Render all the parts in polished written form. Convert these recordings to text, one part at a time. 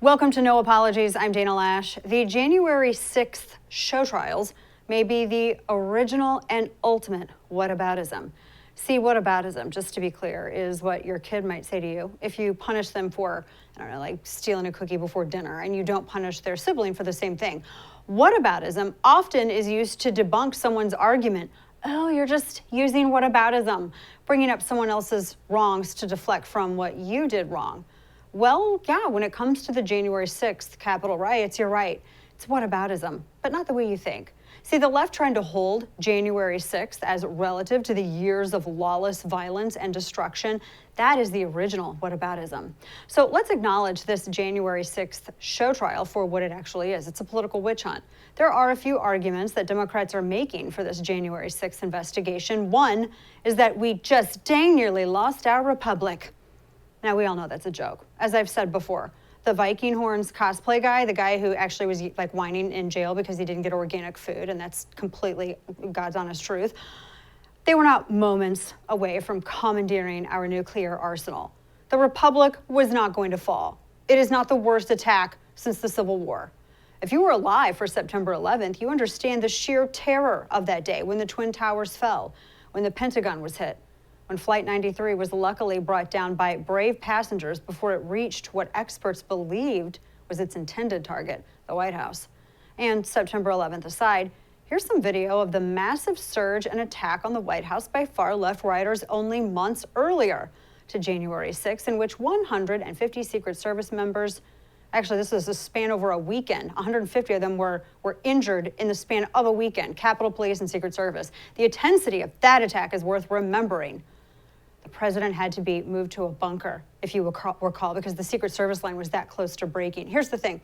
Welcome to No Apologies. I'm Dana Lash. The January 6th show trials may be the original and ultimate whataboutism. See, whataboutism, just to be clear, is what your kid might say to you if you punish them for, I don't know, like stealing a cookie before dinner, and you don't punish their sibling for the same thing. Whataboutism often is used to debunk someone's argument. Oh, you're just using whataboutism, bringing up someone else's wrongs to deflect from what you did wrong. Well, yeah, when it comes to the January 6th Capitol riots, you're right. It's whataboutism, but not the way you think. See, the left trying to hold January 6th as relative to the years of lawless violence and destruction, that is the original whataboutism. So let's acknowledge this January 6th show trial for what it actually is. It's a political witch hunt. There are a few arguments that Democrats are making for this January 6th investigation. One is that we just dang nearly lost our republic. Now, we all know that's a joke. As I've said before, the Viking horns cosplay guy, the guy who actually was like whining in jail because he didn't get organic food, and that's completely God's honest truth, they were not moments away from commandeering our nuclear arsenal. The Republic was not going to fall. It is not the worst attack since the Civil War. If you were alive for September 11th, you understand the sheer terror of that day when the Twin Towers fell, when the Pentagon was hit, when Flight 93 was luckily brought down by brave passengers before it reached what experts believed was its intended target, the White House. And September 11th aside, here's some video of the massive surge and attack on the White House by far-left rioters only months earlier to January 6th, in which 150 Secret Service members, actually this was a span over a weekend, 150 of them were injured in the span of a weekend, Capitol Police and Secret Service. The intensity of that attack is worth remembering. The president had to be moved to a bunker, if you recall, because the Secret Service line was that close to breaking. Here's the thing.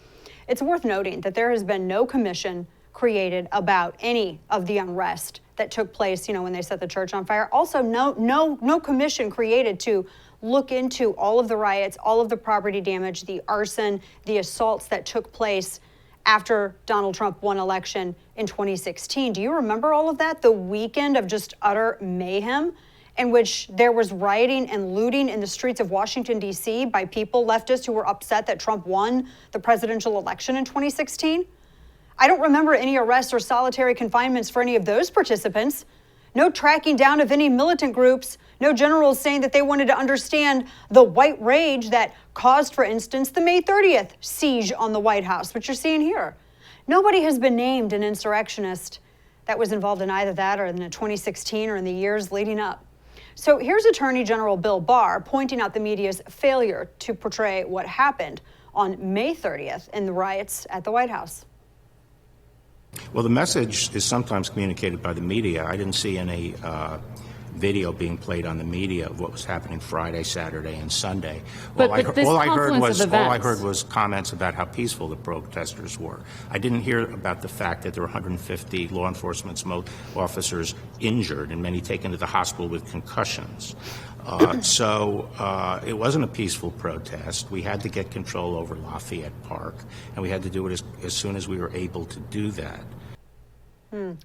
It's worth noting that there has been no commission created about any of the unrest that took place, when they set the church on fire. Also, no commission created to look into all of the riots, all of the property damage, the arson, the assaults that took place after Donald Trump won election in 2016. Do you remember all of that? The weekend of just utter mayhem, in which there was rioting and looting in the streets of Washington, D.C. by people, leftists, who were upset that Trump won the presidential election in 2016. I don't remember any arrests or solitary confinements for any of those participants. No tracking down of any militant groups. No generals saying that they wanted to understand the white rage that caused, for instance, the May 30th siege on the White House, which you're seeing here. Nobody has been named an insurrectionist that was involved in either that or in the 2016 or in the years leading up. So here's Attorney General Bill Barr pointing out the media's failure to portray what happened on May 30th in the riots at the White House. Well, the message is sometimes communicated by the media. I didn't see any video being played on the media of what was happening Friday, Saturday, and Sunday. All I heard was comments about how peaceful the protesters were. I didn't hear about the fact that there were 150 law enforcement officers injured and many taken to the hospital with concussions. So it wasn't a peaceful protest. We had to get control over Lafayette Park, and we had to do it as soon as we were able to do that.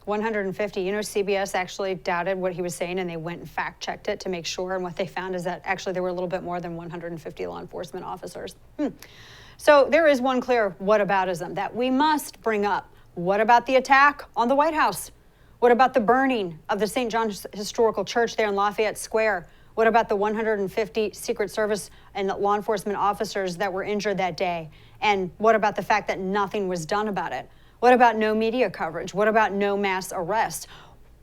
150. CBS actually doubted what he was saying, and they went and fact-checked it to make sure, and what they found is that actually there were a little bit more than 150 law enforcement officers. So there is one clear whataboutism that we must bring up. What about the attack on the White House? What about the burning of the St. John's Historical Church there in Lafayette Square? What about the 150 Secret Service and law enforcement officers that were injured that day? And what about the fact that nothing was done about it? What about no media coverage? What about no mass arrests?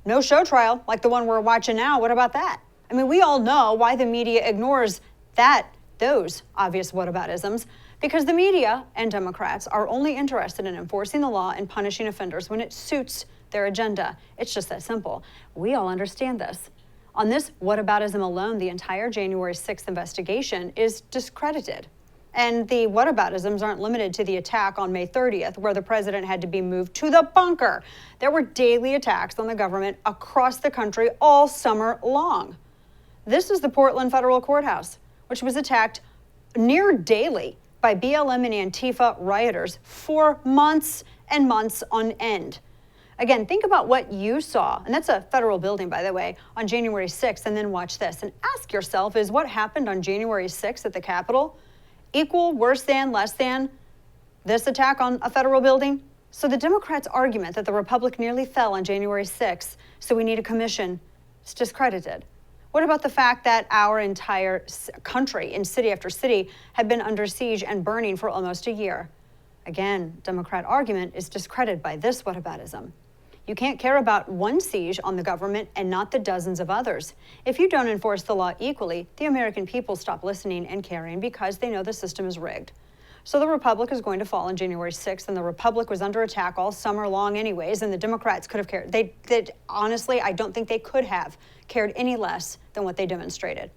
No show trial like the one we're watching now. What about that? I mean, we all know why the media ignores those obvious whataboutisms, because the media and Democrats are only interested in enforcing the law and punishing offenders when it suits their agenda. It's just that simple. We all understand this. On this whataboutism alone, the entire January 6th investigation is discredited. And the whataboutisms aren't limited to the attack on May 30th, where the president had to be moved to the bunker. There were daily attacks on the government across the country all summer long. This is the Portland Federal Courthouse, which was attacked near daily by BLM and Antifa rioters for months and months on end. Again, think about what you saw, and that's a federal building, by the way, on January 6th, and then watch this. And ask yourself, is what happened on January 6th at the Capitol equal, worse than, less than this attack on a federal building? So the Democrats' argument that the Republic nearly fell on January 6th, so we need a commission, is discredited. What about the fact that our entire country, in city after city, had been under siege and burning for almost a year? Again, Democrat argument is discredited by this whataboutism. You can't care about one siege on the government and not the dozens of others. If you don't enforce the law equally, the American people stop listening and caring because they know the system is rigged. So the Republic is going to fall on January 6th, and the Republic was under attack all summer long anyways, and the Democrats could have cared. Honestly, I don't think they could have cared any less than what they demonstrated.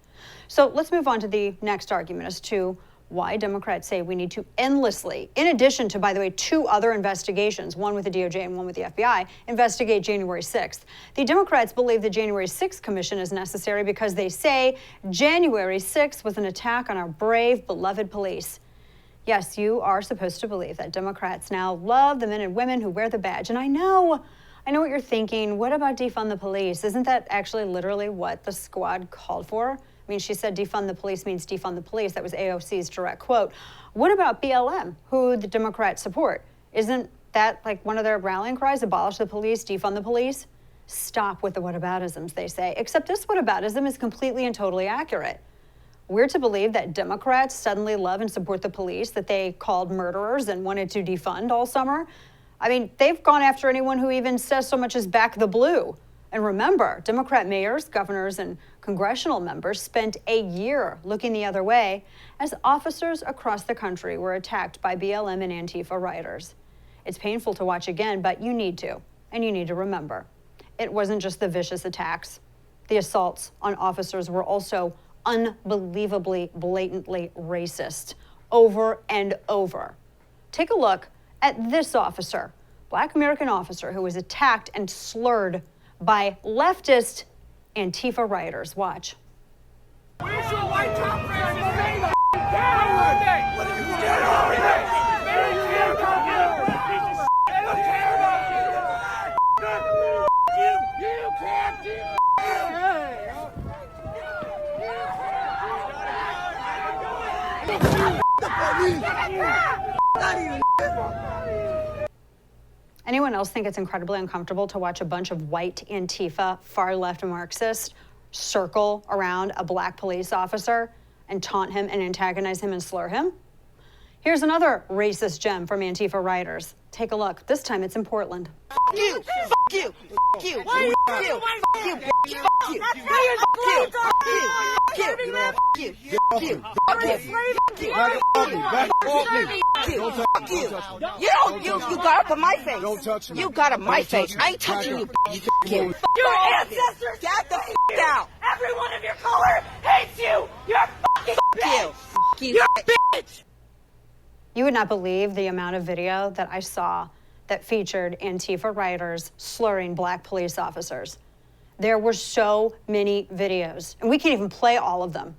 So let's move on to the next argument as to why Democrats say we need to endlessly, in addition to, by the way, 2 other investigations, one with the DOJ and one with the FBI, investigate January 6th. The Democrats believe the January 6th commission is necessary because they say January 6th was an attack on our brave, beloved police. Yes, you are supposed to believe that Democrats now love the men and women who wear the badge. And I know what you're thinking. What about defund the police? Isn't that actually literally what the squad called for? I mean, she said defund the police means defund the police. That was AOC's direct quote. What about BLM, who the Democrats support? Isn't that like one of their rallying cries? Abolish the police, defund the police? Stop with the whataboutisms, they say. Except this whataboutism is completely and totally accurate. We're to believe that Democrats suddenly love and support the police that they called murderers and wanted to defund all summer. I mean, they've gone after anyone who even says so much as back the blue. And remember, Democrat mayors, governors, and congressional members spent a year looking the other way as officers across the country were attacked by BLM and Antifa rioters. It's painful to watch again, but you need to, and you need to remember. It wasn't just the vicious attacks. The assaults on officers were also unbelievably, blatantly racist over and over. Take a look at this officer, Black American officer, who was attacked and slurred by leftist Antifa rioters. Watch. Where's your white top friends? Coward! What are you doing? You can't do it! Anyone else think it's incredibly uncomfortable to watch a bunch of white Antifa, far-left Marxists circle around a black police officer and taunt him and antagonize him and slur him? Here's another racist gem from Antifa rioters. Take a look. This time it's in Portland. Fuck you! Fuck you! Fuck you! Fuck you! Fuck you! Fuck you! Fuck you! Fuck you! Fuck you! Fuck you! Fuck you! Fuck you! Fuck you! You got up on my face. Don't touch me. You got up my face. I ain't touching you. Your ancestors get the f out. Every one of your color hates you! You're fucking bitch! Fuck you! You're bitch! You would not believe the amount of video that I saw that featured Antifa rioters slurring black police officers. There were so many videos, and we can't even play all of them.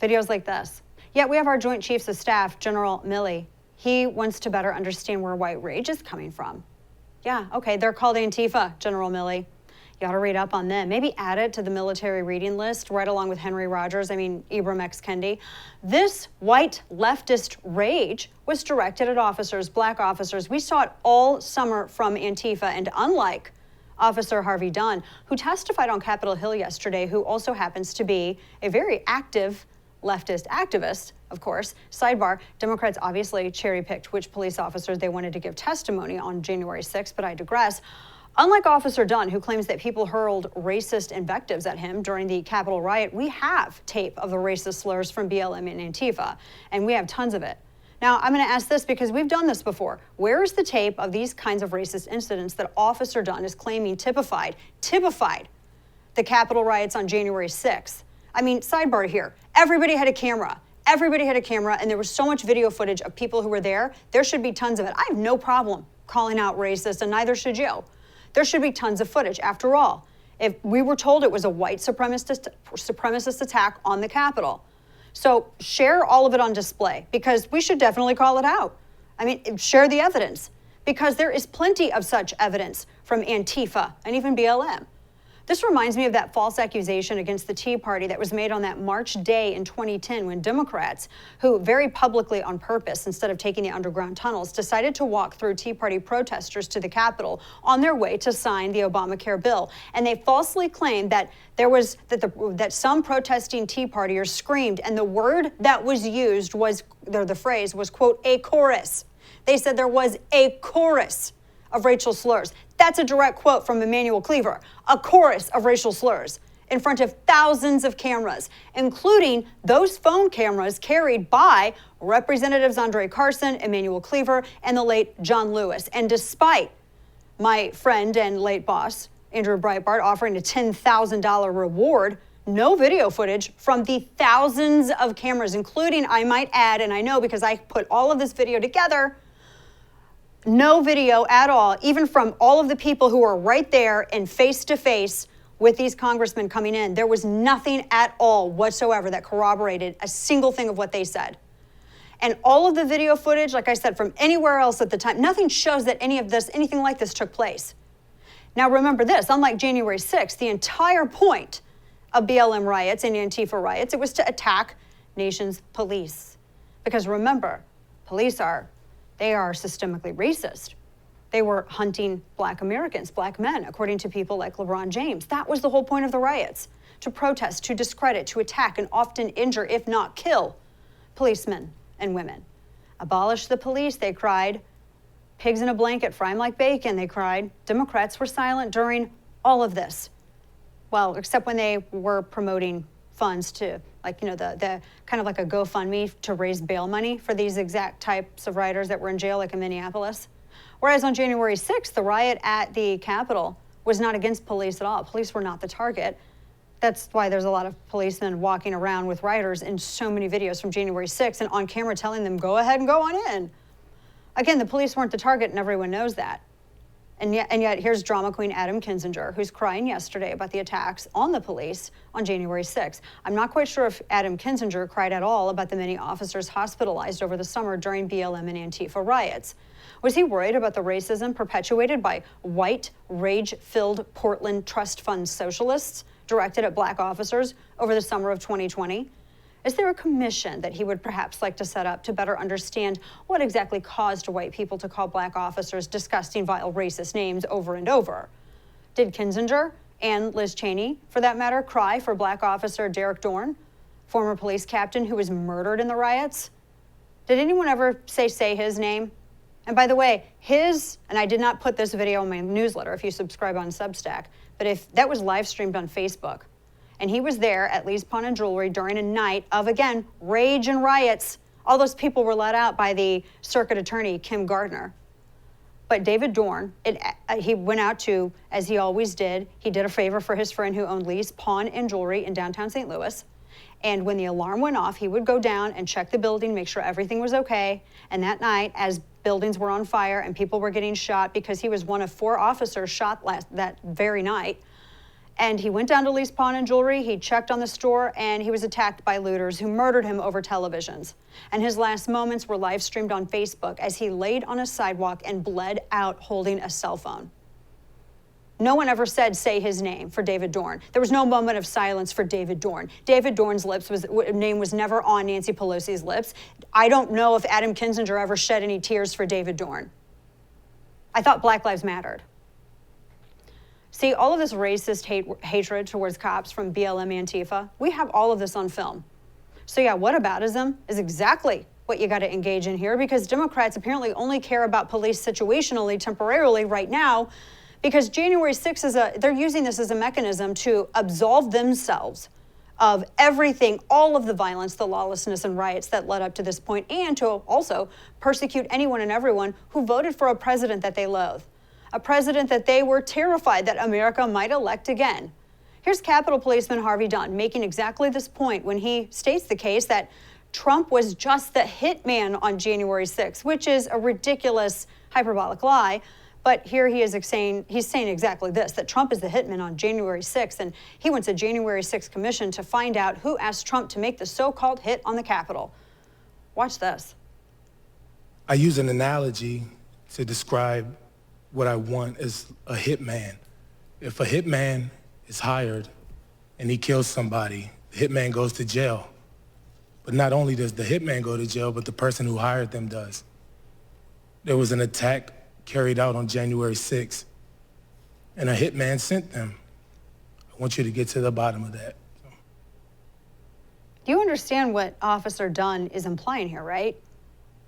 Videos like this. Yet we have our Joint Chiefs of Staff, General Milley. He wants to better understand where white rage is coming from. Yeah, okay, they're called Antifa, General Milley. You ought to read up on them. Maybe add it to the military reading list right along with Henry Rogers, Ibram X. Kendi. This white leftist rage was directed at officers, black officers. We saw it all summer from Antifa, and unlike Officer Harvey Dunn, who testified on Capitol Hill yesterday, who also happens to be a very active leftist activist, of course. Sidebar, Democrats obviously cherry-picked which police officers they wanted to give testimony on January 6th, but I digress. Unlike Officer Dunn, who claims that people hurled racist invectives at him during the Capitol riot, we have tape of the racist slurs from BLM and Antifa, and we have tons of it. Now, I'm going to ask this because we've done this before. Where is the tape of these kinds of racist incidents that Officer Dunn is claiming typified the Capitol riots on January 6th? Sidebar here. Everybody had a camera. Everybody had a camera, and there was so much video footage of people who were there. There should be tons of it. I have no problem calling out racist, and neither should you. There should be tons of footage. After all, if we were told it was a white supremacist attack on the Capitol. So share all of it on display, because we should definitely call it out. Share the evidence, because there is plenty of such evidence from Antifa and even BLM. This reminds me of that false accusation against the Tea Party that was made on that March day in 2010 when Democrats, who very publicly on purpose, instead of taking the underground tunnels, decided to walk through Tea Party protesters to the Capitol on their way to sign the Obamacare bill. And they falsely claimed that that some protesting Tea Partiers screamed, and the word that was used was, the phrase was, quote, a chorus. They said there was a chorus of racial slurs. That's a direct quote from Emmanuel Cleaver, a chorus of racial slurs in front of thousands of cameras, including those phone cameras carried by Representatives Andre Carson, Emmanuel Cleaver, and the late John Lewis. And despite my friend and late boss, Andrew Breitbart, offering a $10,000 reward, no video footage from the thousands of cameras, including, I might add, and I know because I put all of this video together, no video at all, even from all of the people who were right there and face to face with these congressmen coming in. There was nothing at all whatsoever that corroborated a single thing of what they said. And all of the video footage, like I said, from anywhere else at the time, nothing shows that anything like this took place. Now remember this, unlike January 6th, the entire point of BLM riots and Antifa riots, it was to attack nation's police. Because remember, police are systemically racist. They were hunting Black Americans, Black men, according to people like LeBron James. That was the whole point of the riots, to protest, to discredit, to attack, and often injure, if not kill, policemen and women. Abolish the police, they cried. Pigs in a blanket, fry 'em like bacon, they cried. Democrats were silent during all of this. Well, except when they were promoting funds to, like, you know, the kind of like a GoFundMe to raise bail money for these exact types of rioters that were in jail, like in Minneapolis. Whereas on January 6th, the riot at the Capitol was not against police at all. Police were not the target. That's why there's a lot of policemen walking around with rioters in so many videos from January 6th and on camera telling them, go ahead and go on in. Again, the police weren't the target, and everyone knows that. And yet here's drama queen Adam Kinzinger, who's crying yesterday about the attacks on the police on January 6th. I'm not quite sure if Adam Kinzinger cried at all about the many officers hospitalized over the summer during BLM and Antifa riots. Was he worried about the racism perpetuated by white, rage-filled Portland trust fund socialists directed at Black officers over the summer of 2020? Is there a commission that he would perhaps like to set up to better understand what exactly caused white people to call Black officers disgusting, vile, racist names over and over? Did Kinzinger and Liz Cheney, for that matter, cry for Black officer Derek Dorn, former police captain who was murdered in the riots? Did anyone ever say his name? And by the way, and I did not put this video in my newsletter if you subscribe on Substack, but if that was live streamed on Facebook, and he was there at Lee's Pawn and Jewelry during a night of, again, rage and riots. All those people were let out by the circuit attorney, Kim Gardner. But David Dorn, he went out to, as he always did, he did a favor for his friend who owned Lee's Pawn and Jewelry in downtown St. Louis. And when the alarm went off, he would go down and check the building, make sure everything was okay. And that night, as buildings were on fire and people were getting shot, because he was one of 4 officers shot that very night, and he went down to Lee's Pawn and Jewelry, he checked on the store, and he was attacked by looters who murdered him over televisions. And his last moments were live streamed on Facebook as he laid on a sidewalk and bled out holding a cell phone. No one ever said, say his name for David Dorn. There was no moment of silence for David Dorn. David Dorn's name was never on Nancy Pelosi's lips. I don't know if Adam Kinzinger ever shed any tears for David Dorn. I thought Black Lives Mattered. See, all of this racist hatred towards cops from BLM Antifa, we have all of this on film. So yeah, whataboutism is exactly what you got to engage in here, because Democrats apparently only care about police situationally, temporarily right now, because January 6th they're using this as a mechanism to absolve themselves of everything, all of the violence, the lawlessness and riots that led up to this point, and to also persecute anyone and everyone who voted for a president that they loathe. A president that they were terrified that America might elect again. Here's Capitol Policeman Harvey Dunn making exactly this point when he states the case that Trump was just the hitman on January 6th, which is a ridiculous, hyperbolic lie. But here he is saying, he's saying exactly this, that Trump is the hitman on January 6th, and he wants a January 6th commission to find out who asked Trump to make the so-called hit on the Capitol. Watch this. I use an analogy to describe what I want as a hitman. If a hitman is hired and he kills somebody, the hitman goes to jail. But not only does the hitman go to jail, but the person who hired them does. There was an attack carried out on January 6th, and a hitman sent them. I want you to get to the bottom of that. Do you understand what Officer Dunn is implying here, right?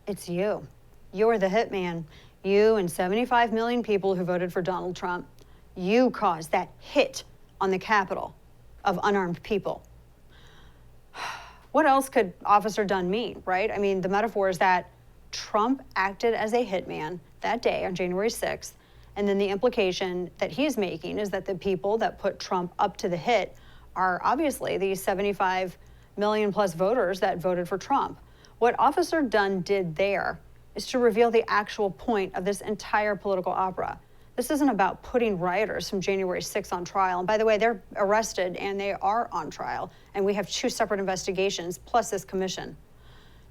It's you. You're the hitman. You and 75 million people who voted for Donald Trump. You caused that hit on the Capitol of unarmed people. What else could Officer Dunn mean, right? I mean, the metaphor is that Trump acted as a hitman that day on January 6th, and then the implication that he is making is that the people that put Trump up to the hit are obviously these 75 million plus voters that voted for Trump. What Officer Dunn did there is to reveal the actual point of this entire political opera. This isn't about putting rioters from January 6th on trial. And by the way, they're arrested and they are on trial. And we have 2 separate investigations plus this commission.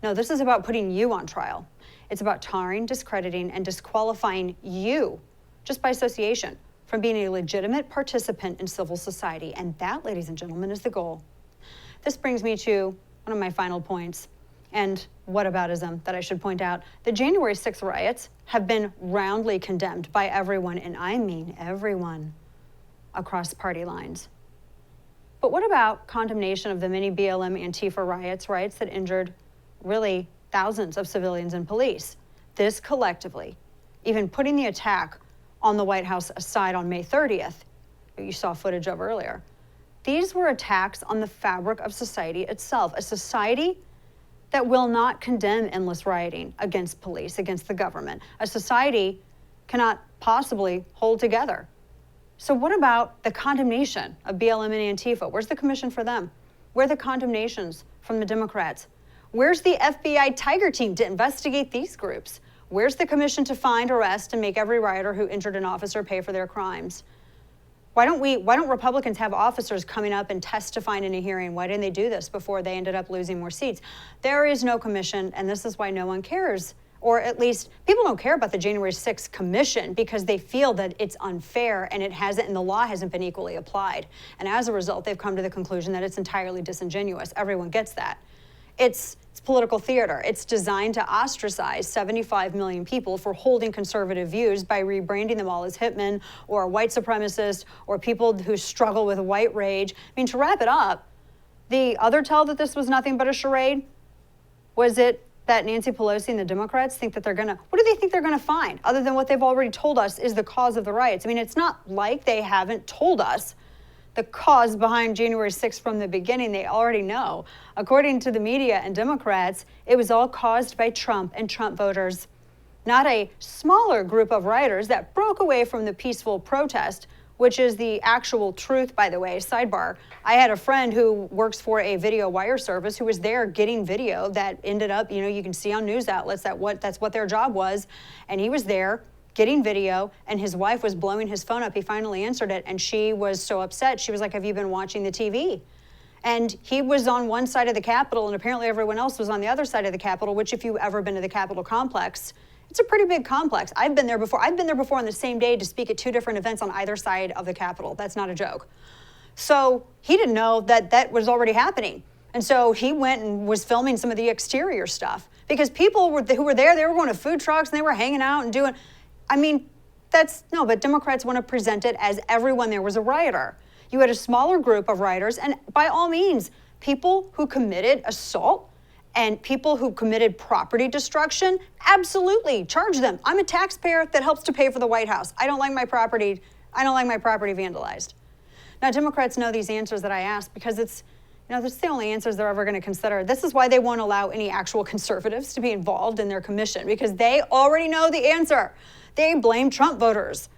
No, this is about putting you on trial. It's about tarring, discrediting, and disqualifying you, just by association, from being a legitimate participant in civil society. And that, ladies and gentlemen, is the goal. This brings me to one of my final points, and whataboutism that I should point out. The January 6th riots have been roundly condemned by everyone, and I mean everyone, across party lines. But what about condemnation of the many BLM Antifa riots that injured really thousands of civilians and police? This collectively, even putting the attack on the White House aside on May 30th, that you saw footage of earlier, these were attacks on the fabric of society itself, a society that will not condemn endless rioting against police, against the government. A society cannot possibly hold together. So what about the condemnation of BLM and Antifa? Where's the commission for them? Where are the condemnations from the Democrats? Where's the FBI Tiger Team to investigate these groups? Where's the commission to find, arrest, and make every rioter who injured an officer pay for their crimes? Why don't Republicans have officers coming up and testifying in a hearing? Why didn't they do this before they ended up losing more seats? There is no commission, and this is why no one cares. Or at least people don't care about the January 6th commission because they feel that it's unfair and it hasn't, and the law hasn't been equally applied. And as a result, they've come to the conclusion that it's entirely disingenuous. Everyone gets that. It's political theater. It's designed to ostracize 75 million people for holding conservative views by rebranding them all as hitmen or white supremacists or people who struggle with white rage. I mean, to wrap it up, the other tell that this was nothing but a charade was it that Nancy Pelosi and the Democrats think that what do they think they're gonna find other than what they've already told us is the cause of the riots? I mean, it's not like they haven't told us the cause behind January 6th from the beginning. They already know. According to the media and Democrats, it was all caused by Trump and Trump voters, not a smaller group of rioters that broke away from the peaceful protest, which is the actual truth, by the way. Sidebar, I had a friend who works for a video wire service who was there getting video that ended up, you can see on news outlets that's what their job was, and he was there getting video, and his wife was blowing his phone up. He finally answered it, and she was so upset. She was like, have you been watching the TV? And he was on one side of the Capitol, and apparently everyone else was on the other side of the Capitol, which if you've ever been to the Capitol complex, it's a pretty big complex. I've been there before. I've been there before on the same day to speak at 2 different events on either side of the Capitol. That's not a joke. So he didn't know that was already happening. And so he went and was filming some of the exterior stuff because people who were there, they were going to food trucks and they were hanging out and doing, but Democrats want to present it as everyone there was a rioter. You had a smaller group of rioters, and by all means, people who committed assault and people who committed property destruction, absolutely, charge them. I'm a taxpayer that helps to pay for the White House. I don't like my property vandalized. Now, Democrats know these answers that I asked because that's the only answers they're ever going to consider. This is why they won't allow any actual conservatives to be involved in their commission, because they already know the answer. They blame Trump voters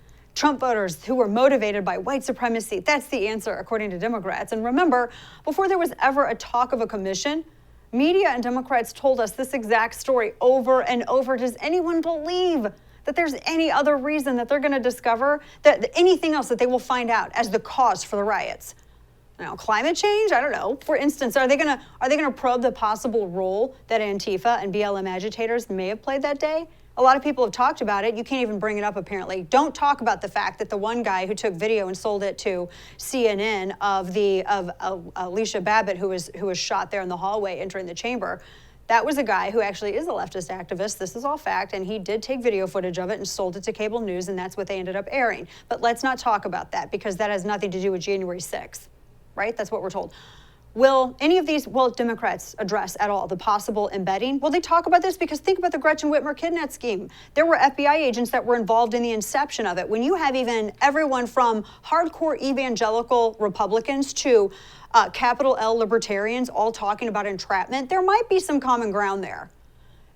who were motivated by white supremacy. That's the answer, according to Democrats. And remember, before there was ever a talk of a commission, media and Democrats told us this exact story over and over. Does anyone believe that there's any other reason that they're going to discover that anything else that they will find out as the cause for the riots? Climate change? I don't know. For instance, are they going to probe the possible role that Antifa and BLM agitators may have played that day? A lot of people have talked about it. You can't even bring it up, apparently. Don't talk about the fact that the one guy who took video and sold it to CNN of Alicia Babbitt, who was shot there in the hallway entering the chamber, that was a guy who actually is a leftist activist. This is all fact, and he did take video footage of it and sold it to cable news, and that's what they ended up airing. But let's not talk about that, because that has nothing to do with January 6th, right? That's what we're told. Will any of these, Democrats address at all the possible embedding? Will they talk about this? Because think about the Gretchen Whitmer kidnap scheme. There were FBI agents that were involved in the inception of it. When you have even everyone from hardcore evangelical Republicans to capital L libertarians all talking about entrapment, there might be some common ground there.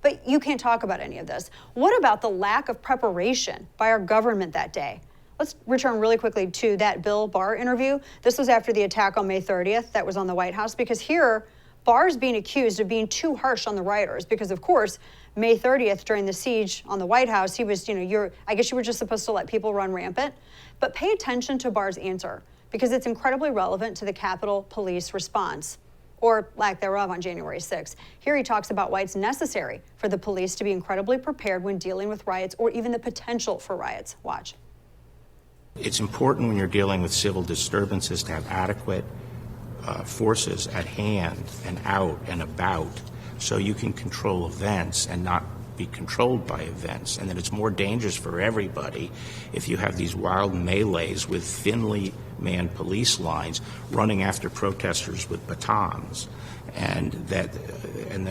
But you can't talk about any of this. What about the lack of preparation by our government that day? Let's return really quickly to that Bill Barr interview. This was after the attack on May 30th that was on the White House, because here, Barr's being accused of being too harsh on the rioters because, of course, May 30th during the siege on the White House, he was, I guess you were just supposed to let people run rampant. But pay attention to Barr's answer, because it's incredibly relevant to the Capitol Police response, or lack thereof, on January 6th. Here he talks about why it's necessary for the police to be incredibly prepared when dealing with riots or even the potential for riots. Watch. It's important when you're dealing with civil disturbances to have adequate forces at hand and out and about, so you can control events and not be controlled by events. And that it's more dangerous for everybody if you have these wild melees with thinly manned police lines running after protesters with batons, and that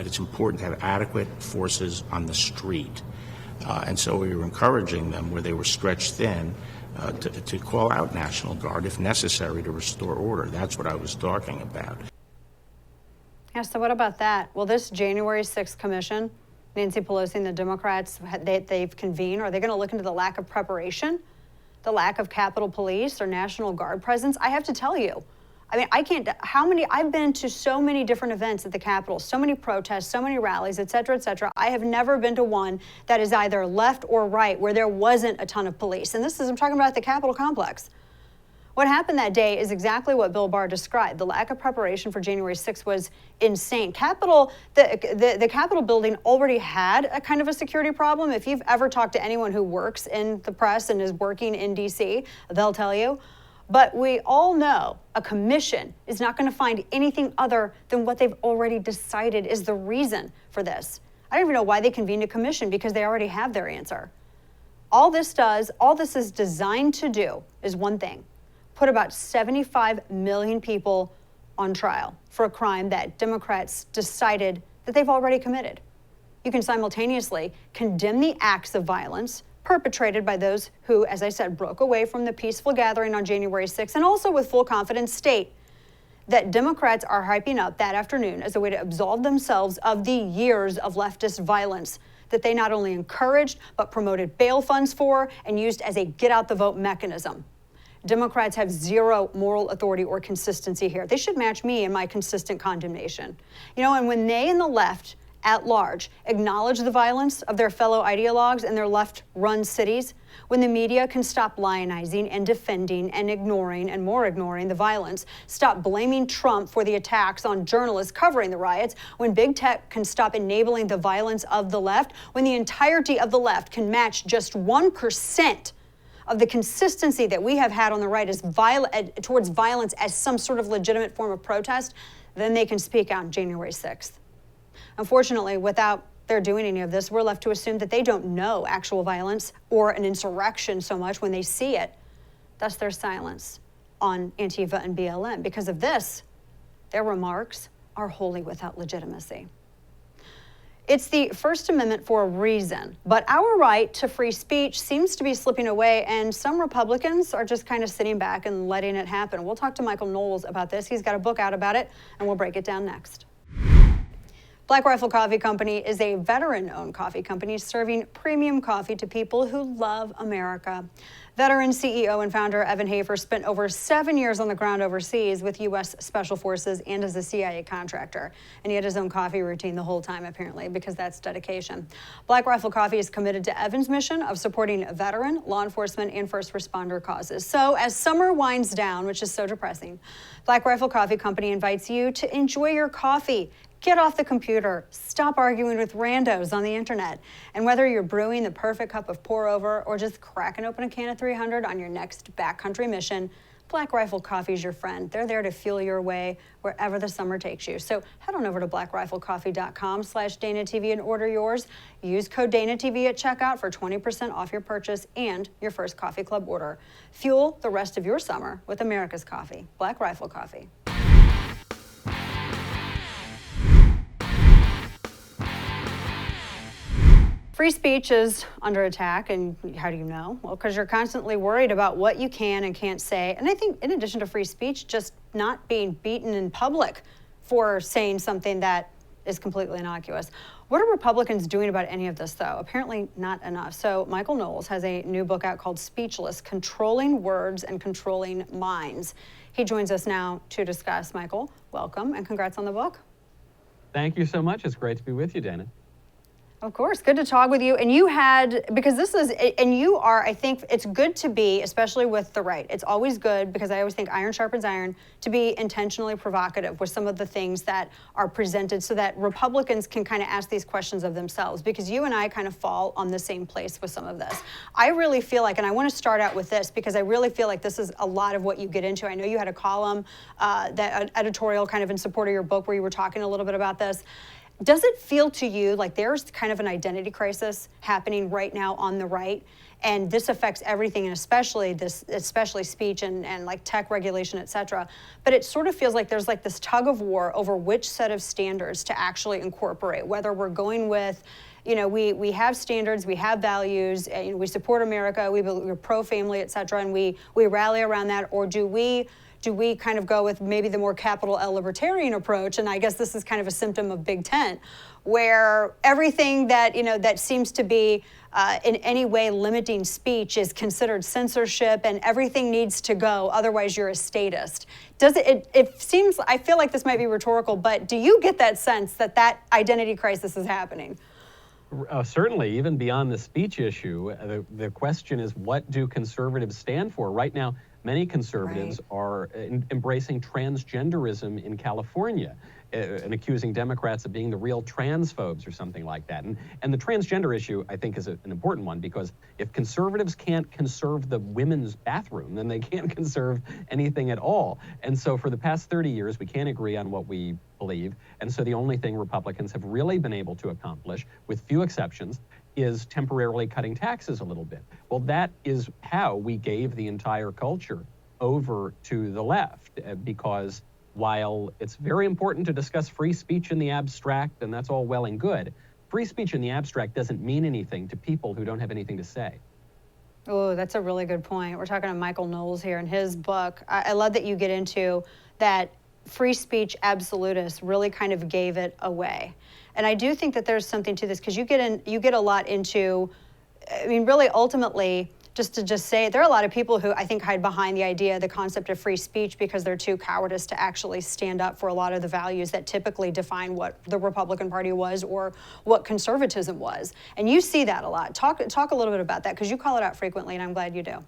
it's important to have adequate forces on the street. And so we were encouraging them, where they were stretched thin, to call out National Guard if necessary to restore order. That's what I was talking about. Yeah, so what about that? Well, this January 6th commission, Nancy Pelosi and the Democrats, they've convened. Are they going to look into the lack of preparation, the lack of Capitol Police or National Guard presence? I have to tell you, I mean, I've been to so many different events at the Capitol, so many protests, so many rallies, et cetera, et cetera. I have never been to one that is either left or right where there wasn't a ton of police. And I'm talking about the Capitol complex. What happened that day is exactly what Bill Barr described. The lack of preparation for January 6th was insane. The Capitol building already had a kind of a security problem. If you've ever talked to anyone who works in the press and is working in D.C., they'll tell you. But we all know a commission is not going to find anything other than what they've already decided is the reason for this. I don't even know why they convened a commission, because they already have their answer. All this is designed to do is one thing: put about 75 million people on trial for a crime that Democrats decided that they've already committed. You can simultaneously condemn the acts of violence perpetrated by those who, as I said, broke away from the peaceful gathering on January 6th, and also with full confidence state that Democrats are hyping up that afternoon as a way to absolve themselves of the years of leftist violence that they not only encouraged, but promoted bail funds for and used as a get-out-the-vote mechanism. Democrats have zero moral authority or consistency here. They should match me in my consistent condemnation. And when they and the left at large acknowledge the violence of their fellow ideologues in their left-run cities, when the media can stop lionizing and defending and ignoring and more ignoring the violence, stop blaming Trump for the attacks on journalists covering the riots, when big tech can stop enabling the violence of the left, when the entirety of the left can match just 1% of the consistency that we have had on the right towards violence as some sort of legitimate form of protest, then they can speak out on January 6th. Unfortunately, without their doing any of this, we're left to assume that they don't know actual violence or an insurrection so much when they see it. Thus their silence on Antifa and BLM. Because of this, their remarks are wholly without legitimacy. It's the First Amendment for a reason, but our right to free speech seems to be slipping away, and some Republicans are just kind of sitting back and letting it happen. We'll talk to Michael Knowles about this. He's got a book out about it, and we'll break it down next. Black Rifle Coffee Company is a veteran-owned coffee company serving premium coffee to people who love America. Veteran CEO and founder Evan Hafer spent over 7 years on the ground overseas with U.S. Special Forces and as a CIA contractor. And he had his own coffee routine the whole time, apparently, because that's dedication. Black Rifle Coffee is committed to Evan's mission of supporting veteran, law enforcement, and first responder causes. So as summer winds down, which is so depressing, Black Rifle Coffee Company invites you to enjoy your coffee. Get off the computer. Stop arguing with randos on the internet. And whether you're brewing the perfect cup of pour over or just cracking open a can of 300 on your next backcountry mission, Black Rifle Coffee is your friend. They're there to fuel your way wherever the summer takes you. So head on over to blackriflecoffee.com/DanaTV and order yours. Use code DanaTV at checkout for 20% off your purchase and your first coffee club order. Fuel the rest of your summer with America's coffee, Black Rifle Coffee. Free speech is under attack, and how do you know? Well, because you're constantly worried about what you can and can't say. And I think in addition to free speech, just not being beaten in public for saying something that is completely innocuous. What are Republicans doing about any of this, though? Apparently not enough. So Michael Knowles has a new book out called Speechless: Controlling Words and Controlling Minds. He joins us now to discuss. Michael, welcome, and congrats on the book. Thank you so much. It's great to be with you, Dana. Of course, good to talk with you. And you had, because this is, and you are, I think it's good to be, especially with the right. It's always good, because I always think iron sharpens iron, to be intentionally provocative with some of the things that are presented so that Republicans can kind of ask these questions of themselves, because you and I kind of fall on the same place with some of this. I really feel like, and I want to start out with this because I really feel like this is a lot of what you get into. I know you had a column, that editorial kind of in support of your book where you were talking a little bit about this. Does it feel to you like there's kind of an identity crisis happening right now on the right, and this affects everything, and especially speech and like tech regulation, et cetera? But it sort of feels like there's like this tug of war over which set of standards to actually incorporate, whether we're going with, you know, we have standards, we have values, you know, we support America, we're pro-family, et cetera, and we rally around that, or do we kind of go with maybe the more capital L libertarian approach? And I guess this is kind of a symptom of Big Tent, where everything that, you know, that seems to be in any way limiting speech is considered censorship, and everything needs to go, otherwise you're a statist. It seems, I feel like this might be rhetorical, but do you get that sense that that identity crisis is happening? Certainly, even beyond the speech issue, the question is, what do conservatives stand for? Right now, many conservatives are embracing transgenderism in California and accusing Democrats of being the real transphobes or something like that. And the transgender issue, I think, is an important one, because if conservatives can't conserve the women's bathroom, then they can't conserve anything at all. And so for the past 30 years, we can't agree on what we believe. And so the only thing Republicans have really been able to accomplish, with few exceptions, is temporarily cutting taxes a little bit. Well, that is how we gave the entire culture over to the left, because while it's very important to discuss free speech in the abstract, and that's all well and good, free speech in the abstract doesn't mean anything to people who don't have anything to say. Oh, that's a really good point. We're talking to Michael Knowles here in his book. I love that you get into that free speech absolutists really kind of gave it away. And I do think that there's something to this, because you get a lot into, I mean, really ultimately, just to say it, there are a lot of people who I think hide behind the idea, the concept of free speech, because they're too cowardice to actually stand up for a lot of the values that typically define what the Republican Party was or what conservatism was. And you see that a lot. Talk a little bit about that, because you call it out frequently, and I'm glad you do.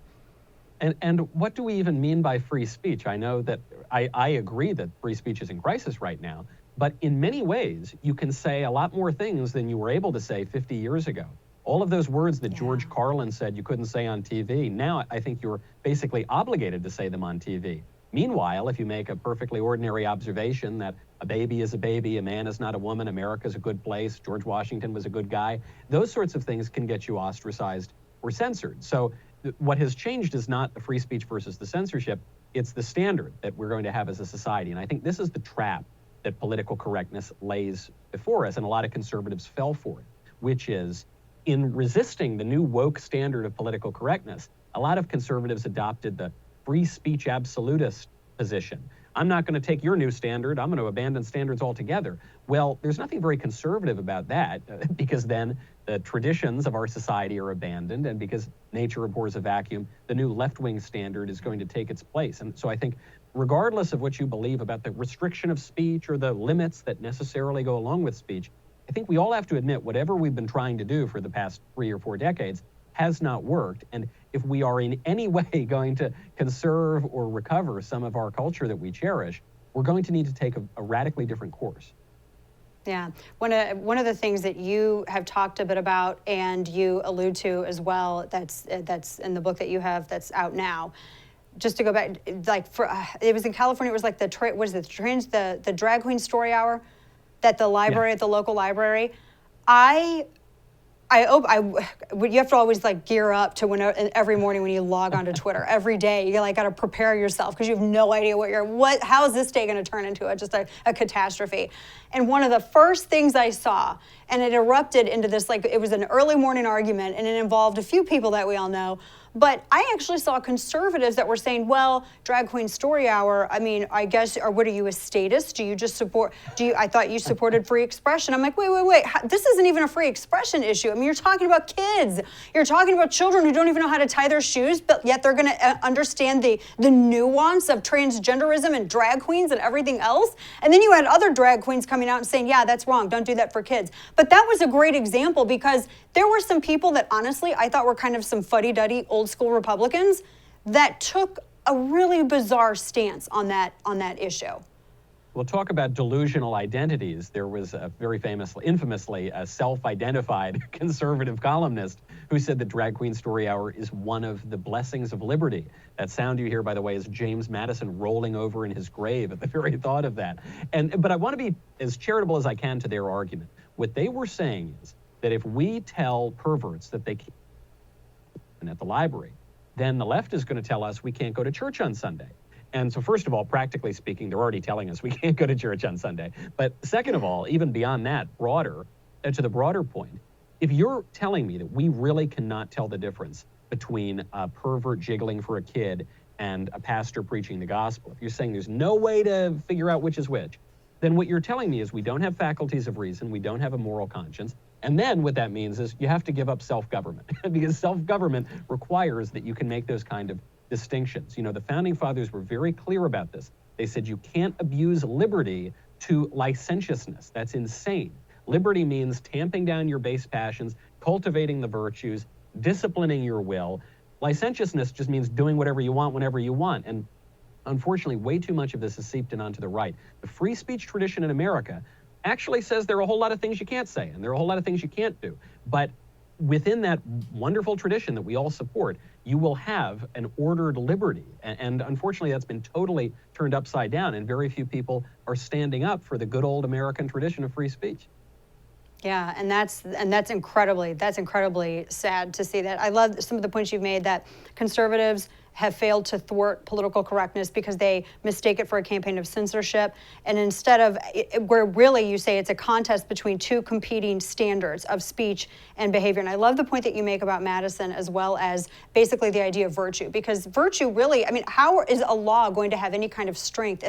And what do we even mean by free speech? I know that I agree that free speech is in crisis right now, but in many ways, you can say a lot more things than you were able to say 50 years ago. All of those words that George Carlin said you couldn't say on TV, now I think you're basically obligated to say them on TV. Meanwhile, if you make a perfectly ordinary observation that a baby is a baby, a man is not a woman, America's a good place, George Washington was a good guy, those sorts of things can get you ostracized or censored. So what has changed is not the free speech versus the censorship, it's the standard that we're going to have as a society. And I think this is the trap that political correctness lays before us, and a lot of conservatives fell for it, which is, in resisting the new woke standard of political correctness, a lot of conservatives adopted the free speech absolutist position. I'm not going to take your new standard, I'm going to abandon standards altogether. Well, there's nothing very conservative about that, because then the traditions of our society are abandoned, and because nature abhors a vacuum, the new left-wing standard is going to take its place. And so I think, regardless of what you believe about the restriction of speech or the limits that necessarily go along with speech, I think we all have to admit whatever we've been trying to do for the past 3 or 4 decades has not worked. And if we are in any way going to conserve or recover some of our culture that we cherish, we're going to need to take a radically different course. Yeah, one of the things that you have talked a bit about and you allude to as well, that's in the book that you have that's out now. Just to go back, like it was in California. It was like the drag queen story hour, that the library at the local library. You have to always like gear up to every morning when you log onto Twitter. Every day you like got to prepare yourself because you have no idea how is this day going to turn into just a catastrophe. And one of the first things I saw, and it erupted into this, like it was an early morning argument, and it involved a few people that we all know. But I actually saw conservatives that were saying, well, drag queen story hour, I mean, I guess, or what are you, a statist? Do you just support, I thought you supported free expression. I'm like, wait, this isn't even a free expression issue. I mean, you're talking about kids. You're talking about children who don't even know how to tie their shoes, but yet they're gonna understand the nuance of transgenderism and drag queens and everything else. And then you had other drag queens coming out and saying, yeah, that's wrong, don't do that for kids. But that was a great example because there were some people that honestly I thought were kind of some fuddy-duddy old school Republicans that took a really bizarre stance on that issue. We'll talk about delusional identities. There was a very infamously, a self-identified conservative columnist who said that Drag Queen Story Hour is one of the blessings of liberty. That sound you hear, by the way, is James Madison rolling over in his grave at the very thought of that. But I want to be as charitable as I can to their argument. What they were saying is that if we tell perverts that they can't at the library, then the left is going to tell us we can't go to church on Sunday. And so first of all, practically speaking, they're already telling us we can't go to church on Sunday. But second of all, even beyond that, to the broader point, if you're telling me that we really cannot tell the difference between a pervert jiggling for a kid and a pastor preaching the gospel, if you're saying there's no way to figure out which is which, then what you're telling me is we don't have faculties of reason, we don't have a moral conscience, and then what that means is you have to give up self-government because self-government requires that you can make those kind of distinctions. You know, the founding fathers were very clear about this. They said you can't abuse liberty to licentiousness. That's insane. Liberty means tamping down your base passions, cultivating the virtues, disciplining your will. Licentiousness just means doing whatever you want whenever you want. And unfortunately, way too much of this is seeped in onto the right. The free speech tradition in America actually says there are a whole lot of things you can't say and there are a whole lot of things you can't do. But within that wonderful tradition that we all support, you will have an ordered liberty. And unfortunately, that's been totally turned upside down, and very few people are standing up for the good old American tradition of free speech. Yeah, and that's incredibly sad to see that. I love some of the points you've made that conservatives have failed to thwart political correctness because they mistake it for a campaign of censorship. And instead of, where really you say it's a contest between two competing standards of speech and behavior. And I love the point that you make about Madison as well as basically the idea of virtue, because virtue really, I mean, how is a law going to have any kind of strength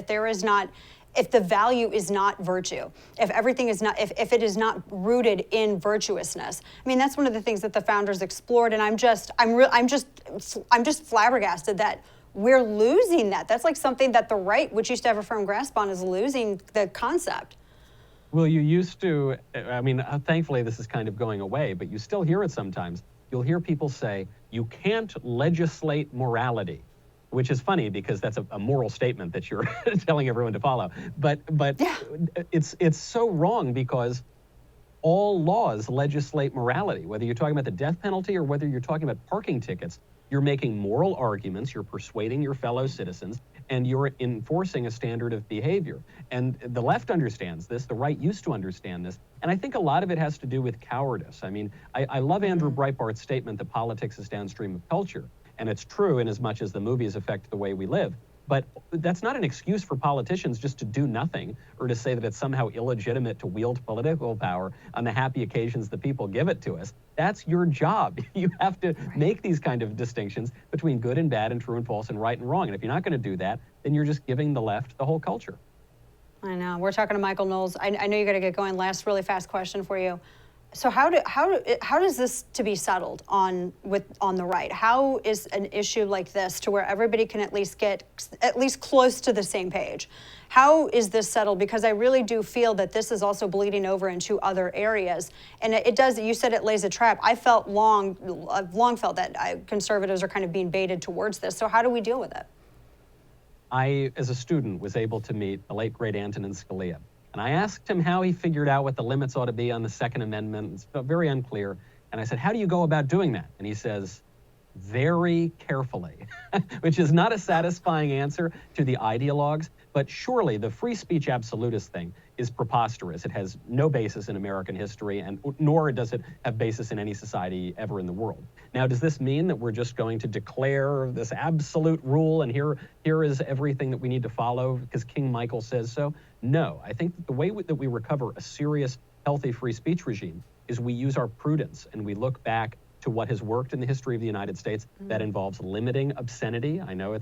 if the value is not virtue, if everything is not, if it is not rooted in virtuousness? I mean, that's one of the things that the founders explored, and I'm just flabbergasted that we're losing that. That's like something that the right, which used to have a firm grasp on, is losing the concept. Well, you used to, I mean, thankfully this is kind of going away, but you still hear it sometimes. You'll hear people say, you can't legislate morality, which is funny because that's a moral statement that you're telling everyone to follow. But yeah. It's so wrong because all laws legislate morality. Whether you're talking about the death penalty or whether you're talking about parking tickets, you're making moral arguments, you're persuading your fellow citizens, and you're enforcing a standard of behavior. And the left understands this, the right used to understand this, and I think a lot of it has to do with cowardice. I mean, I love Andrew Breitbart's statement that politics is downstream of culture. And it's true in as much as the movies affect the way we live. But that's not an excuse for politicians just to do nothing or to say that it's somehow illegitimate to wield political power on the happy occasions that people give it to us. That's your job. You have to make these kind of distinctions between good and bad and true and false and right and wrong. And if you're not going to do that, then you're just giving the left the whole culture. I know. We're talking to Michael Knowles. I know you got to get going. Last really fast question for you. So how does this to be settled on the right? How is an issue like this to where everybody can at least get close to the same page? How is this settled? Because I really do feel that this is also bleeding over into other areas, and it does. You said it lays a trap. I've long felt that conservatives are kind of being baited towards this. So how do we deal with it? I, as a student, was able to meet the late great Antonin Scalia. And I asked him how he figured out what the limits ought to be on the Second Amendment. It's very unclear. And I said, how do you go about doing that? And he says, very carefully, which is not a satisfying answer to the ideologues. But surely the free speech absolutist thing is preposterous. It has no basis in American history, and nor does it have basis in any society ever in the world. Now, does this mean that we're just going to declare this absolute rule and here is everything that we need to follow because King Michael says so? No. I think that the way that we recover a serious, healthy free speech regime is we use our prudence and we look back to what has worked in the history of the United States. That involves limiting obscenity. I know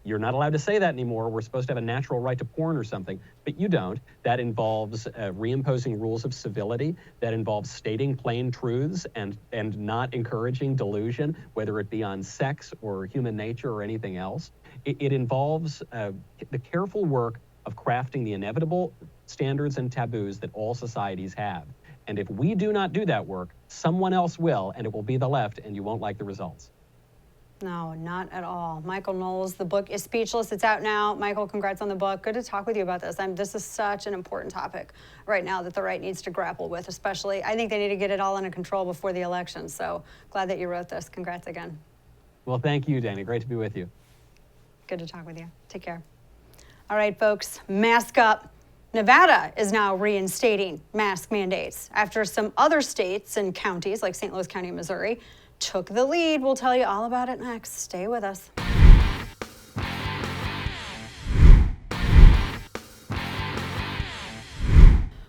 you're not allowed to say that anymore. We're supposed to have a natural right to porn or something, but you don't. That involves reimposing rules of civility. That involves stating plain truths and not encouraging delusion, whether it be on sex or human nature or anything else. It involves the careful work of crafting the inevitable standards and taboos that all societies have. And if we do not do that work, someone else will, and it will be the left, and you won't like the results. No, not at all. Michael Knowles, the book is Speechless. It's out now. Michael, congrats on the book. Good to talk with you about this. This is such an important topic right now that the right needs to grapple with, especially. I think they need to get it all under control before the election. So glad that you wrote this. Congrats again. Well, thank you, Dana. Great to be with you. Good to talk with you. Take care. All right, folks, mask up. Nevada is now reinstating mask mandates after some other states and counties like St. Louis County, Missouri, took the lead. We'll tell you all about it next. Stay with us.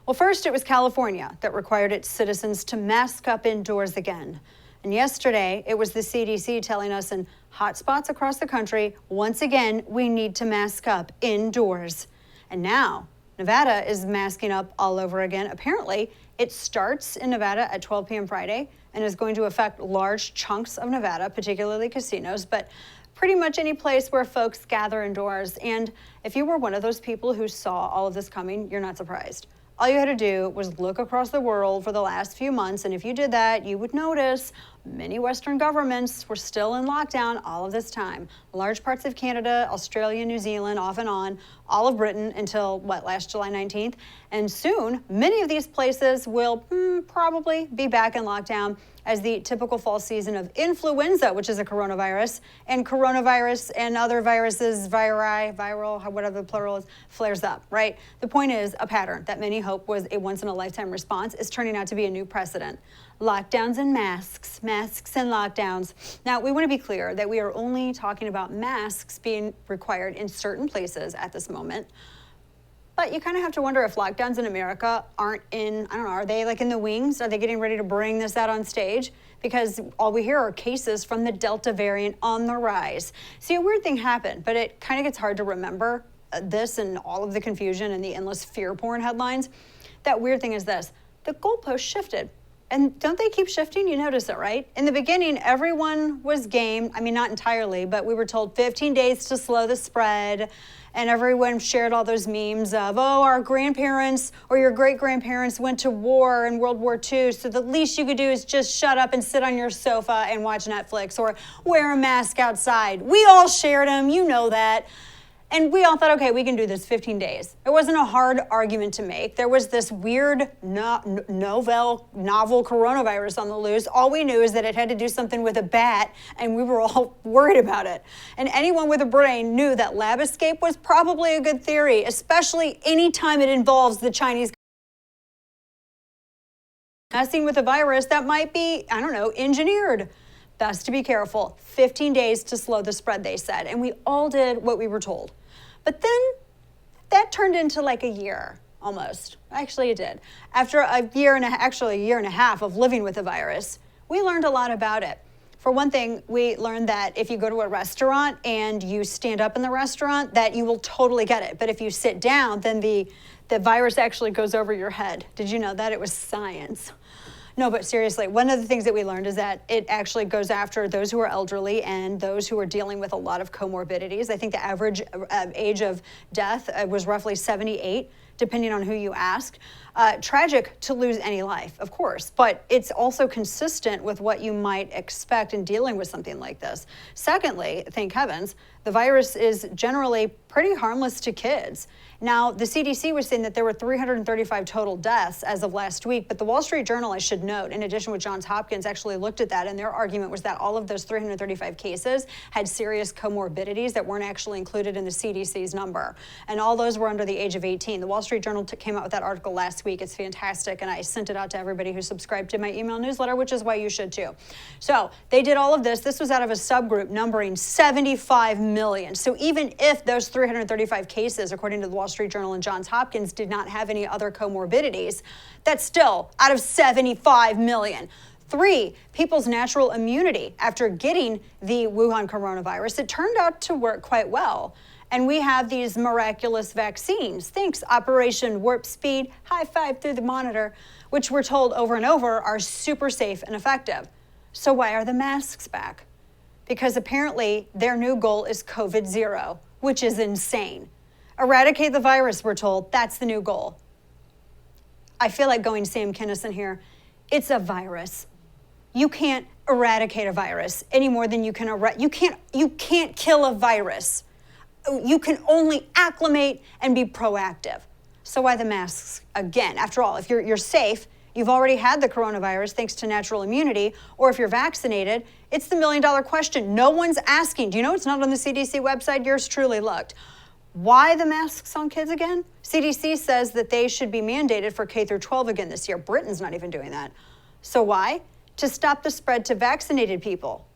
Well, first it was California that required its citizens to mask up indoors again. And yesterday, it was the CDC telling us in hot spots across the country, once again, we need to mask up indoors. And now, Nevada is masking up all over again. Apparently, it starts in Nevada at 12 p.m. Friday and is going to affect large chunks of Nevada, particularly casinos, but pretty much any place where folks gather indoors. And if you were one of those people who saw all of this coming, you're not surprised. All you had to do was look across the world for the last few months, and if you did that, you would notice many Western governments were still in lockdown all of this time. Large parts of Canada, Australia, New Zealand, off and on, all of Britain until, last July 19th. And soon, many of these places will probably be back in lockdown as the typical fall season of influenza, which is a coronavirus, and other viruses, viral, whatever the plural is, flares up, right? The point is, a pattern that many hope was a once-in-a-lifetime response is turning out to be a new precedent. Lockdowns and masks and lockdowns. Now, we want to be clear that we are only talking about masks being required in certain places at this moment. But you kind of have to wonder if lockdowns in America aren't are they like in the wings? Are they getting ready to bring this out on stage? Because all we hear are cases from the Delta variant on the rise. See, a weird thing happened, but it kind of gets hard to remember this and all of the confusion and the endless fear porn headlines. That weird thing is this, the goalpost shifted. And don't they keep shifting? You notice it, right? In the beginning, everyone was game. I mean, not entirely, but we were told 15 days to slow the spread. And everyone shared all those memes of, our grandparents or your great-grandparents went to war in World War II, so the least you could do is just shut up and sit on your sofa and watch Netflix or wear a mask outside. We all shared them, you know that. And we all thought, okay, we can do this 15 days. It wasn't a hard argument to make. There was this weird novel coronavirus on the loose. All we knew is that it had to do something with a bat, and we were all worried about it. And anyone with a brain knew that lab escape was probably a good theory, especially anytime it involves the Chinese messing with a virus that might be, engineered. Best to be careful. 15 days to slow the spread, they said. And we all did what we were told. But then that turned into like a year, almost. Actually, it did. After a year and a half of living with the virus, we learned a lot about it. For one thing, we learned that if you go to a restaurant and you stand up in the restaurant, that you will totally get it. But if you sit down, then the virus actually goes over your head. Did you know that? It was science. No, but seriously, one of the things that we learned is that it actually goes after those who are elderly and those who are dealing with a lot of comorbidities. I think the average age of death was roughly 78. depending on who you ask. Tragic to lose any life, of course, but it's also consistent with what you might expect in dealing with something like this. Secondly, thank heavens, the virus is generally pretty harmless to kids. Now, the CDC was saying that there were 335 total deaths as of last week, but the Wall Street Journal, I should note, in addition with Johns Hopkins, actually looked at that, and their argument was that all of those 335 cases had serious comorbidities that weren't actually included in the CDC's number, and all those were under the age of 18. The Wall Street Journal came out with that article last week. It's fantastic, and I sent it out to everybody who subscribed to my email newsletter, which is why you should too. So they did all of this. This was out of a subgroup numbering 75 million. So even if those 335 cases, according to the Wall Street Journal and Johns Hopkins, did not have any other comorbidities, that's still out of 75 million. 3, people's natural immunity after getting the Wuhan coronavirus, it turned out to work quite well. And we have these miraculous vaccines. Thanks, Operation Warp Speed, high five through the monitor, which we're told over and over are super safe and effective. So why are the masks back? Because apparently their new goal is COVID-0, which is insane. Eradicate the virus, we're told. That's the new goal. I feel like going Sam Kinison here. It's a virus. You can't eradicate a virus any more than you can you can't kill a virus. You can only acclimate and be proactive. So why the masks again? After all, if you're safe, you've already had the coronavirus thanks to natural immunity, or if you're vaccinated, it's the million-dollar question. No one's asking. Do you know it's not on the CDC website? Yours truly looked. Why the masks on kids again? CDC says that they should be mandated for K through 12 again this year. Britain's not even doing that. So why? To stop the spread to vaccinated people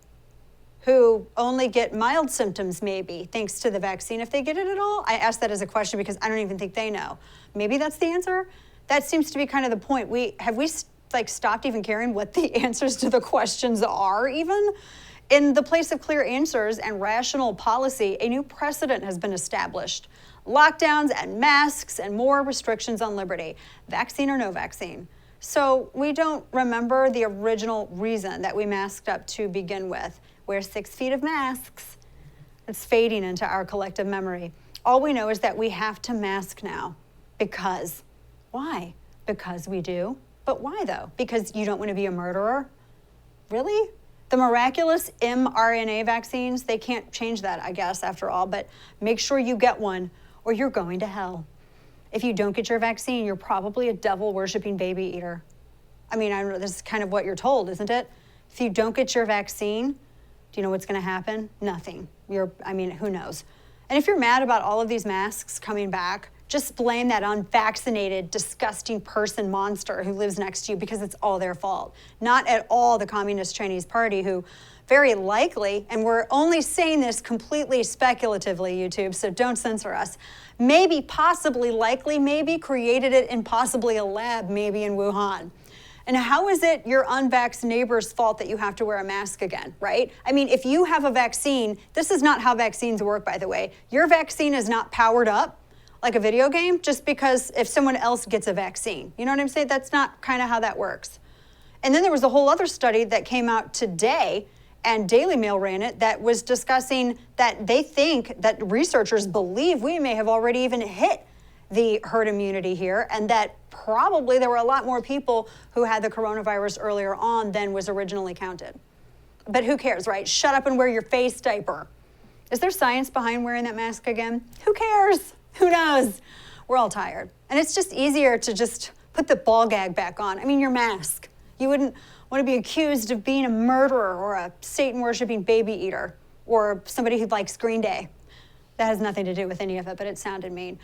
who only get mild symptoms, maybe, thanks to the vaccine, if they get it at all. I ask that as a question because I don't even think they know. Maybe that's the answer. That seems to be kind of the point. Have we stopped even caring what the answers to the questions are even? In the place of clear answers and rational policy, a new precedent has been established. Lockdowns and masks and more restrictions on liberty, vaccine or no vaccine. So we don't remember the original reason that we masked up to begin with. Wear 6 feet of masks. It's fading into our collective memory. All we know is that we have to mask now because. Why? Because we do. But why though? Because you don't want to be a murderer? Really? The miraculous mRNA vaccines, they can't change that, I guess, after all, but make sure you get one or you're going to hell. If you don't get your vaccine, you're probably a devil-worshipping baby eater. I mean, this is kind of what you're told, isn't it? If you don't get your vaccine, do you know what's going to happen? Nothing. Who knows? And if you're mad about all of these masks coming back, just blame that unvaccinated, disgusting person monster who lives next to you because it's all their fault. Not at all the Communist Chinese Party, who very likely, and we're only saying this completely speculatively, YouTube, so don't censor us, maybe, possibly, likely, maybe created it in possibly a lab, maybe in Wuhan. And how is it your unvaxxed neighbor's fault that you have to wear a mask again, right? I mean, if you have a vaccine, this is not how vaccines work, by the way. Your vaccine is not powered up like a video game just because if someone else gets a vaccine. You know what I'm saying? That's not kind of how that works. And then there was a whole other study that came out today, and Daily Mail ran it, that was discussing that they think that researchers believe we may have already even hit the herd immunity here, and that probably there were a lot more people who had the coronavirus earlier on than was originally counted. But who cares, right? Shut up and wear your face diaper. Is there science behind wearing that mask again? Who cares? Who knows? We're all tired. And it's just easier to just put the ball gag back on. I mean, your mask. You wouldn't want to be accused of being a murderer or a Satan-worshipping baby eater or somebody who likes Green Day. That has nothing to do with any of it, but it sounded mean.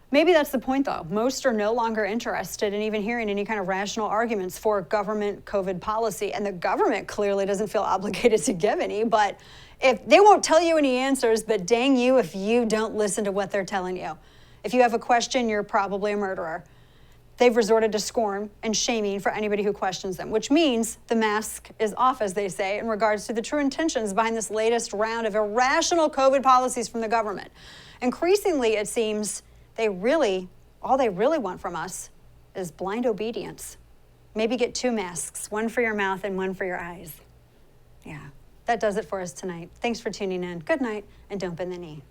Maybe that's the point, though. Most are no longer interested in even hearing any kind of rational arguments for government COVID policy, and the government clearly doesn't feel obligated to give any, but if they won't tell you any answers, but dang you if you don't listen to what they're telling you. If you have a question, you're probably a murderer. They've resorted to scorn and shaming for anybody who questions them, which means the mask is off, as they say, in regards to the true intentions behind this latest round of irrational COVID policies from the government. Increasingly, it seems all they really want from us is blind obedience. Maybe get 2 masks, one for your mouth and one for your eyes. Yeah, that does it for us tonight. Thanks for tuning in. Good night, and don't bend the knee.